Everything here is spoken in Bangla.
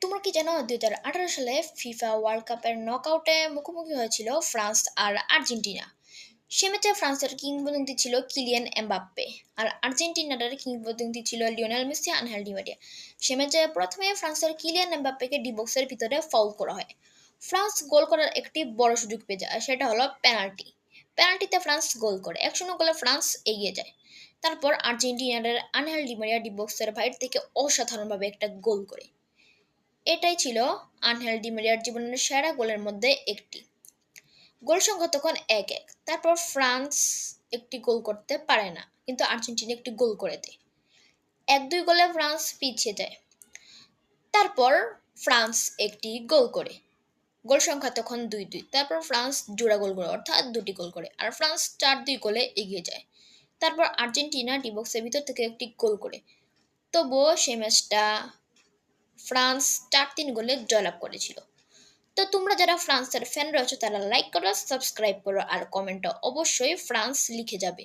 তোমরা কি জানো 2018 সালে ফিফা ওয়ার্ল্ড কাপের নকআউটে মুখোমুখি হয়েছিল ফ্রান্স আর আর্জেন্টিনা। সে ম্যাচে ফ্রান্সের কিংবদন্তি ছিল কিলিয়ান এমবাপ্পে, আর আর্জেন্টিনার কিংবদন্তি ছিল Lionel Messi, Angel Di Maria. সে ম্যাচে প্রথমে ফ্রান্সের কিলিয়ান এমবাপ্পেকে ডি বক্সের ভিতরে ফাউল করা হয়। ফ্রান্স গোল করার একটি বড় সুযোগ পেয়ে যায়, আর সেটা হলো পেনাল্টি। পেনাল্টিতে ফ্রান্স গোল করে 1-0 গোলে ফ্রান্স এগিয়ে যায়। তারপর আর্জেন্টিনার আনহেল ডি মারিয়া ডি বক্সের বাইরে থেকে অসাধারণভাবে একটা গোল করে। এটাই ছিল আনহেল ডি মারিয়ার জীবনের সেরা গোলের মধ্যে একটি। গোল সংখ্যা তখন 1-1। তারপর ফ্রান্স একটি গোল করতে পারে না, কিন্তু আর্জেন্টিনা একটি গোল করে দেয়। 1-2 গোলে ফ্রান্স পিছিয়ে যায়। তারপর ফ্রান্স একটি গোল করে, গোল সংখ্যা তখন 2-2। তারপর ফ্রান্স জোড়া গোল করে, অর্থাৎ দুটি গোল করে, আর ফ্রান্স 4-2 গোলে এগিয়ে যায়। তারপর আর্জেন্টিনা ডি বক্সের ভিতর থেকে একটি গোল করে। তবুও সেই ম্যাচটা ফ্রান্স 4-3 গোলে জয়লাভ করেছিল। তো তোমরা যারা ফ্রান্সের ফ্যান রয়েছে তারা লাইক করো, সাবস্ক্রাইব করো, আর কমেন্টে অবশ্যই ফ্রান্স লিখে যাবে।